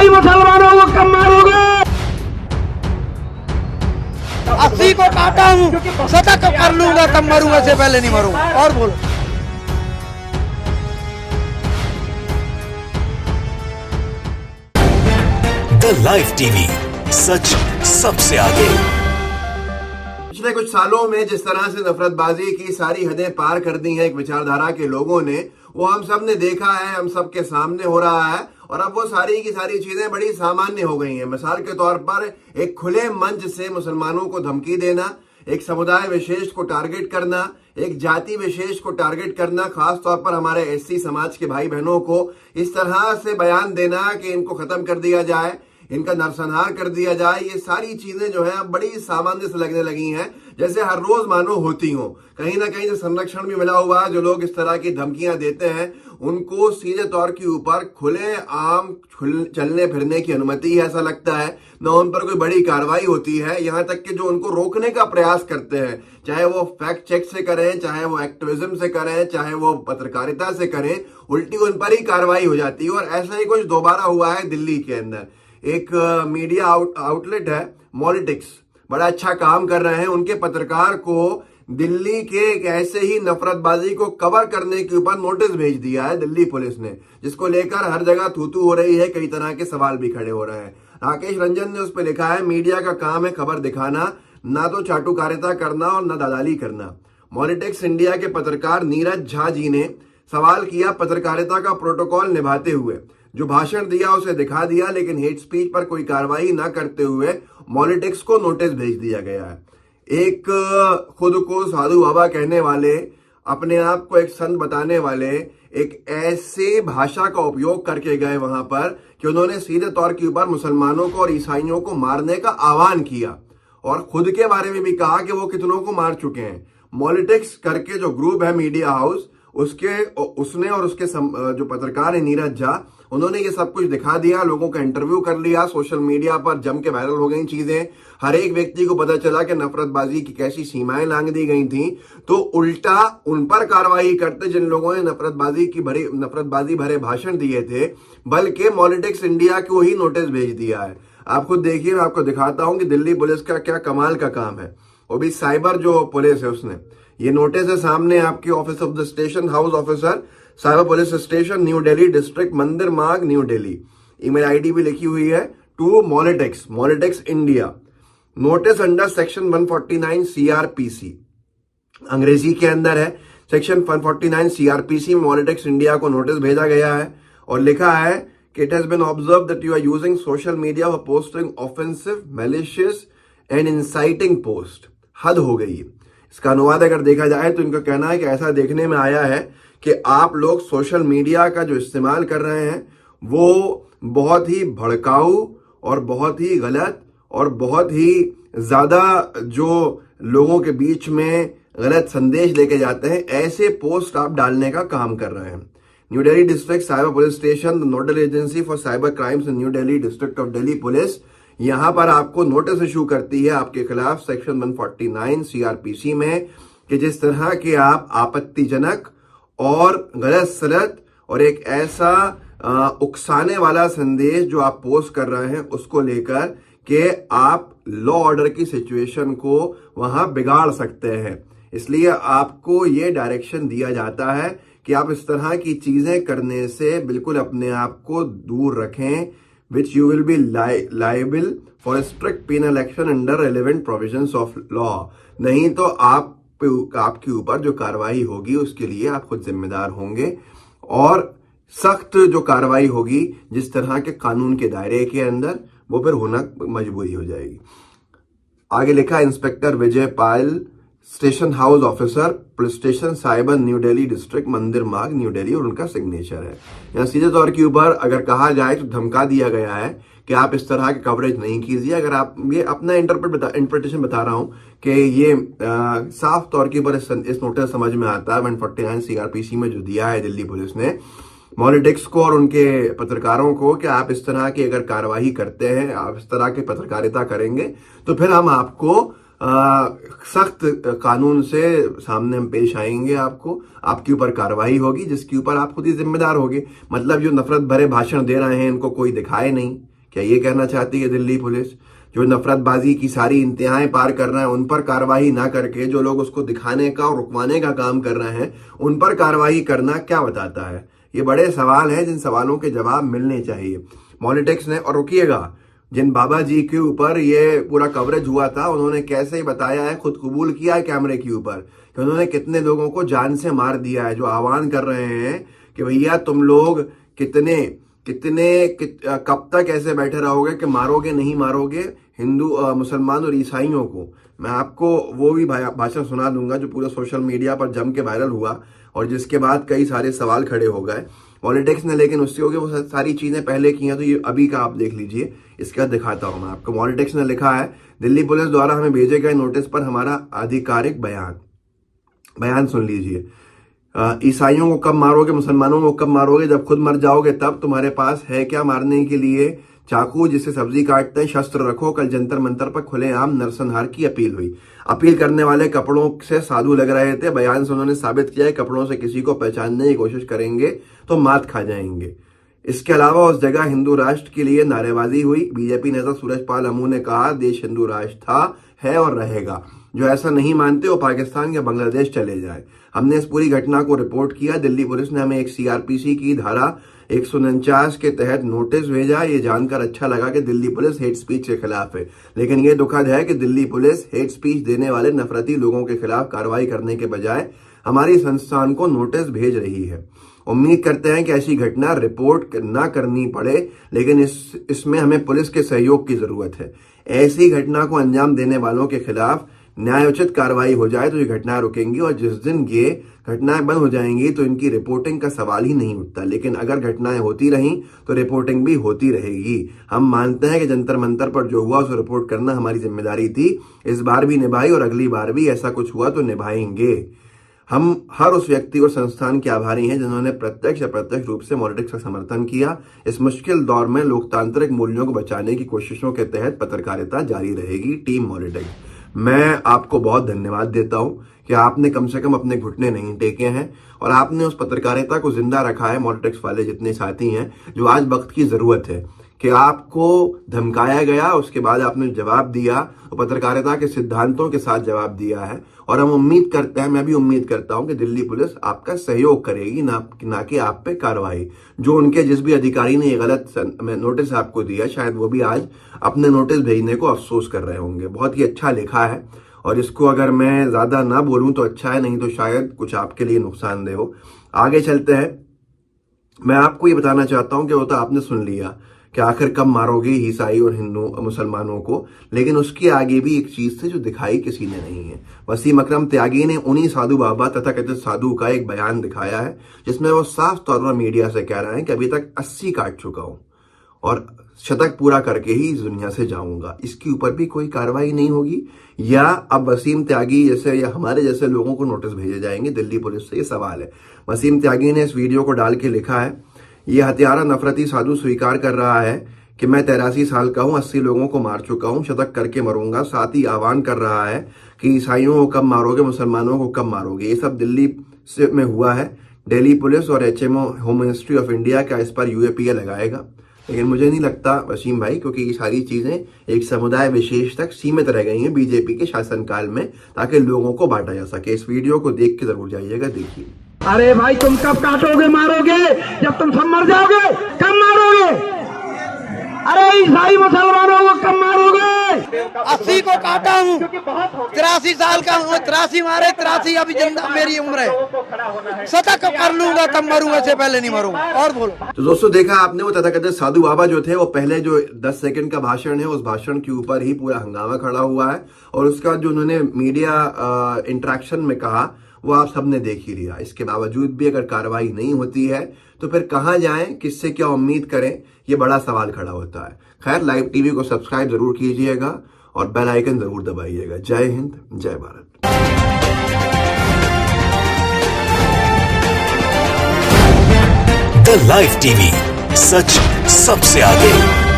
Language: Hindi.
भाई मुसलमानों को कम मारोगे? 80 को काटा हूँ, 70 कर लूंगा, तब मरूंगा, से पहले नहीं मरूंगा। और बोलो। द लाइव टीवी, सच सबसे आगे। पिछले कुछ सालों में जिस तरह से नफरतबाजी की सारी हदें पार कर दी हैं एक विचारधारा के लोगों ने, वो हम सब ने देखा है, हम सब के सामने हो रहा है। और अब वो सारी की सारी चीजें बड़ी सामान्य हो गई हैं। मिसाल के तौर पर एक खुले मंच से मुसलमानों को धमकी देना, एक समुदाय विशेष को टारगेट करना, एक जाति विशेष को टारगेट करना, खास तौर पर हमारे एससी समाज के भाई बहनों को इस तरह से बयान देना कि इनको खत्म कर दिया जाए, इनका नरसंहार कर दिया जाए, ये सारी चीजें जो है अब बड़ी सामान्य से लगने लगी हैं, जैसे हर रोज मानो होती हो। कहीं ना कहीं से संरक्षण भी मिला हुआ है। जो लोग इस तरह की धमकियां देते हैं उनको सीधे तौर के ऊपर खुले आम चलने फिरने की अनुमति है, ऐसा लगता है। न उन पर कोई बड़ी कार्रवाई होती है, यहाँ तक कि जो उनको रोकने का प्रयास करते हैं, चाहे वो फैक्ट चेक से करें, चाहे वो एक्टिविज्म से करें, चाहे वो पत्रकारिता से करें, उल्टी उन पर ही कार्रवाई हो जाती है। और ऐसा ही कुछ दोबारा हुआ है दिल्ली के अंदर। एक मीडिया आउटलेट है मॉलिटिक्स, बड़ा अच्छा काम कर रहे हैं। उनके पत्रकार को दिल्ली के एक ऐसे ही नफरतबाजी को कवर करने के ऊपर नोटिस भेज दिया है दिल्ली पुलिस ने, जिसको लेकर हर जगह थूथू हो रही है, कई तरह के सवाल भी खड़े हो रहे हैं। राकेश रंजन ने उस पर लिखा है, मीडिया का काम है खबर दिखाना, ना तो चाटुकारिता करना और ना दादाली करना। मॉलिटिक्स इंडिया के पत्रकार नीरज झा जी ने सवाल किया, पत्रकारिता का प्रोटोकॉल निभाते हुए जो भाषण दिया उसे दिखा दिया, लेकिन हेट स्पीच पर कोई कार्रवाई ना करते हुए मॉलिटिक्स को नोटिस भेज दिया गया है। एक खुद को साधु बाबा कहने वाले, अपने आप को एक संत बताने वाले, एक ऐसे भाषा का उपयोग करके गए वहां पर कि उन्होंने सीधे तौर के ऊपर मुसलमानों को और ईसाइयों को मारने का आह्वान किया और खुद के बारे में भी कहा कि वो कितनों को मार चुके हैं। मॉलिटिक्स करके जो ग्रुप है मीडिया हाउस, उसने और उसके जो पत्रकार है नीरज झा, उन्होंने ये सब कुछ दिखा दिया, लोगों का इंटरव्यू कर लिया, सोशल मीडिया पर जम के वायरल हो गई चीजें। हर एक व्यक्ति को पता चला कि नफरतबाजी की कैसी सीमाएं लांघ दी गई थी। तो उल्टा उन पर कार्रवाई करते जिन लोगों ने नफरतबाजी भरे भाषण दिए थे, बल्कि मॉलिटिक्स इंडिया को ही नोटिस भेज दिया है। आप खुद देखिए, मैं आपको दिखाता हूं कि दिल्ली पुलिस का क्या कमाल का काम है। वो भी साइबर जो पुलिस है उसने, ये नोटिस है सामने आपके, office of the station house officer, cyber police station, new Delhi district, Mandir Marg, new Delhi. Email ID भी लिखी हुई है, to Molitics India. Notice under section 149 CrPC, अंग्रेजी के अंदर है। सेक्शन 149 सीआरपीसी में मॉलिटिक्स इंडिया को नोटिस भेजा गया है और लिखा है कि it has been observe that you are using social media for posting offensive, malicious and inciting post. हद हो गई है। इसका अनुवाद अगर देखा जाए तो इनका कहना है कि ऐसा देखने में आया है कि आप लोग सोशल मीडिया का जो इस्तेमाल कर रहे हैं वो बहुत ही भड़काऊ और बहुत ही गलत और बहुत ही ज्यादा जो लोगों के बीच में गलत संदेश लेके जाते हैं, ऐसे पोस्ट आप डालने का काम कर रहे हैं। New Delhi district cyber police station, the nodal agency for cyber crimes in new Delhi district of Delhi police, यहां पर आपको नोटिस इशू करती है आपके खिलाफ सेक्शन 149 सीआरपीसी में कि जिस तरह के आप आपत्तिजनक और गलत सलत और एक ऐसा उकसाने वाला संदेश जो आप पोस्ट कर रहे हैं उसको लेकर कि आप लॉ ऑर्डर की सिचुएशन को वहां बिगाड़ सकते हैं। इसलिए आपको ये डायरेक्शन दिया जाता है कि आप इस तरह की चीजें करने से बिल्कुल अपने आप को दूर रखें, which you will be liable for a strict penal action under relevant provisions of law। नहीं तो आपके ऊपर जो कार्रवाई होगी उसके लिए आप खुद जिम्मेदार होंगे और सख्त जो कार्रवाई होगी जिस तरह के कानून के दायरे के अंदर, वो फिर होना मजबूरी हो जाएगी। आगे लिखा, inspector Vijay Payal, station house officer, police station cyber, new Delhi district, Mandir Marg, new Delhi, और उनका सिग्नेचर है। यहाँ सीधे तौर के ऊपर अगर कहा जाए तो धमका दिया गया है कि आप इस तरह की कवरेज नहीं कीजिए। अगर आप, ये अपना इंटरप्रिटेशन बता रहा हूं कि ये साफ तौर के ऊपर इस नोटिस समझ में आता है 149 सीआरपीसी में जो दिया है दिल्ली पुलिस ने मॉलिटिक्स को और उनके पत्रकारों को कि आप इस तरह की अगर कार्यवाही करते हैं, आप इस तरह की पत्रकारिता करेंगे तो फिर हम आपको सख्त कानून से सामने हम पेश आएंगे, आपके ऊपर कार्रवाई होगी जिसके ऊपर आप खुद ही जिम्मेदार होंगे। मतलब जो नफरत भरे भाषण दे रहे हैं इनको कोई दिखाए नहीं, क्या ये कहना चाहती है दिल्ली पुलिस? जो नफरतबाजी की सारी इंतहाएं पार कर रहे हैं उन पर कार्रवाई ना करके जो लोग उसको दिखाने का और रुकवाने का काम कर रहे हैं उन पर कार्रवाई करना क्या बताता है? ये बड़े सवाल हैं जिन सवालों के जवाब मिलने चाहिए। पॉलिटिक्स ने, और रुकिएगा, जिन बाबा जी के ऊपर ये पूरा कवरेज हुआ था उन्होंने कैसे बताया है, खुद कबूल किया है कैमरे के ऊपर कि उन्होंने कितने लोगों को जान से मार दिया है। जो आह्वान कर रहे हैं कि भैया तुम लोग कब तक ऐसे बैठे रहोगे कि मारोगे नहीं मारोगे हिंदू, मुसलमान और ईसाइयों को। मैं आपको वो भी भाषण सुना दूंगा जो पूरा सोशल मीडिया पर जम के वायरल हुआ और जिसके बाद कई सारे सवाल खड़े हो गए पॉलिटिक्स ने, लेकिन उससे हो गया वो सारी चीजें पहले की हैं। तो ये अभी का आप देख लीजिए, इसके बाद दिखाता हूं मैं आपको। पॉलिटिक्स ने लिखा है, दिल्ली पुलिस द्वारा हमें भेजे गए नोटिस पर हमारा आधिकारिक बयान सुन लीजिए। ईसाइयों को कब मारोगे, मुसलमानों को कब मारोगे? जब खुद मर जाओगे तब। तुम्हारे पास है क्या मारने के लिए? चाकू जिससे सब्जी काटते हैं, शस्त्र रखो। कल जंतर मंतर पर खुलेआम नरसंहार की अपील हुई। अपील करने वाले कपड़ों से साधु लग रहे थे। बयान से उन्होंने साबित किया है कपड़ों से किसी को पहचानने की कोशिश करेंगे तो मात खा जाएंगे। इसके अलावा उस जगह हिंदू राष्ट्र के लिए नारेबाजी हुई। बीजेपी नेता सूरजपाल अमू ने कहा, देश हिंदू राष्ट्र था, है और रहेगा। जो ऐसा नहीं मानते वो पाकिस्तान या बांग्लादेश चले जाए। हमने इस पूरी घटना को रिपोर्ट किया। दिल्ली पुलिस ने हमें एक सीआरपीसी की धारा 149 के तहत नोटिस भेजा। ये जानकर अच्छा लगा कि दिल्ली पुलिस हेट स्पीच के खिलाफ है, लेकिन ये दुखद है कि दिल्ली पुलिस हेट स्पीच देने वाले नफरती लोगों के खिलाफ कार्रवाई करने के बजाय हमारी संस्थान को नोटिस भेज रही है। उम्मीद करते हैं कि ऐसी घटना रिपोर्ट ना करनी पड़े, लेकिन इसमें हमें पुलिस के सहयोग की जरूरत है। ऐसी घटना को अंजाम देने वालों के खिलाफ न्यायोचित कार्रवाई हो जाए तो ये घटनाएं रुकेंगी, और जिस दिन ये घटनाएं बंद हो जाएंगी तो इनकी रिपोर्टिंग का सवाल ही नहीं उठता। लेकिन अगर घटनाएं होती रहीं तो रिपोर्टिंग भी होती रहेगी। हम मानते हैं कि जंतर मंतर पर जो हुआ उसे रिपोर्ट करना हमारी जिम्मेदारी थी, इस बार भी निभाई और अगली बार भी ऐसा कुछ हुआ तो निभाएंगे। हम हर उस व्यक्ति और संस्थान के आभारी हैं जिन्होंने प्रत्यक्ष या अप्रत्यक्ष रूप से पॉलिटिक्स का समर्थन किया। इस मुश्किल दौर में लोकतांत्रिक मूल्यों को बचाने की कोशिशों के तहत पत्रकारिता जारी रहेगी। Team politics. मैं आपको बहुत धन्यवाद देता हूं कि आपने कम से कम अपने घुटने नहीं टेके हैं और आपने उस पत्रकारिता को जिंदा रखा है। पॉलिटिक्स वाले जितने साथी हैं जो आज वक्त की जरूरत है कि आपको धमकाया गया, उसके बाद आपने जवाब दिया और पत्रकारिता के सिद्धांतों के साथ जवाब दिया है। और हम उम्मीद करते हैं, मैं भी उम्मीद करता हूं कि दिल्ली पुलिस आपका सहयोग करेगी, ना कि आप पे कार्रवाई। जो उनके जिस भी अधिकारी ने ये गलत नोटिस आपको दिया, शायद वो भी आज अपने नोटिस भेजने को अफसोस कर रहे होंगे। बहुत ही अच्छा लिखा है और इसको अगर मैं ज्यादा ना बोलूं तो अच्छा है, नहीं तो शायद कुछ आपके लिए नुकसानदेह हो। आगे चलते हैं। मैं आपको ये बताना चाहता हूं कि वो तो आपने सुन लिया कि आखिर कब मारोगे ईसाई और हिंदू मुसलमानों को, लेकिन उसके आगे भी एक चीज थी जो दिखाई किसी ने नहीं है। वसीम अकरम त्यागी ने उन्हीं साधु बाबा तथा कथित साधु का एक बयान दिखाया है जिसमें वो साफ तौर पर मीडिया से कह रहे हैं कि अभी तक 80 काट चुका हूं और शतक पूरा करके ही इस दुनिया से जाऊंगा। इसके ऊपर भी कोई कार्रवाई नहीं होगी या अब वसीम त्यागी जैसे या हमारे जैसे लोगों को नोटिस भेजे जाएंगे दिल्ली पुलिस से? ये सवाल है। वसीम त्यागी ने इस वीडियो को डाल के लिखा है, ये हत्यारा नफरती साधु स्वीकार कर रहा है कि मैं 83 साल का हूं, 80 लोगों को मार चुका हूं, शतक करके मरूंगा। साथ ही आह्वान कर रहा है कि ईसाइयों को कब मारोगे, मुसलमानों को कब मारोगे। ये सब दिल्ली में हुआ है। दिल्ली पुलिस और HMO home ministry of India का इस पर UAPA लगाएगा, लेकिन मुझे नहीं लगता वसीम भाई, क्योंकि ये सारी चीजें एक समुदाय विशेष तक सीमित रह गई हैं बीजेपी के शासनकाल में, ताकि लोगों को बांटा जा सके। इस वीडियो को देख के जरूर जाइएगा, देखिए। अरे भाई तुम कब काटोगे मारोगे? जब तुम सब मर जाओगे कब मारोगे? अरे ईसाई मुसलमानों को कब मारोगे? 80 को काटा हूँ, 83 साल का हूँ, 83 मारे, 83 अभी जिंदा मेरी उम्र है। शतक कर लूंगा तब मरूंगा, इससे पहले नहीं मरूंगा। और बोलो। तो दोस्तों देखा आपने, वो तथाकथित साधु बाबा जो थे वो पहले जो 10 सेकंड का भाषण है उस भाषण के ऊपर ही पूरा हंगामा खड़ा हुआ है और उसका जो उन्होंने मीडिया इंटरेक्शन में कहा वो आप सबने देख ही लिया। इसके बावजूद भी अगर कार्रवाई नहीं होती है तो फिर कहां जाएं, किससे क्या उम्मीद करें, ये बड़ा सवाल खड़ा होता है। खैर, लाइव टीवी को सब्सक्राइब जरूर कीजिएगा और बेल आइकन जरूर दबाइएगा। जय हिंद, जय भारत। द लाइव टीवी, सच सबसे आगे।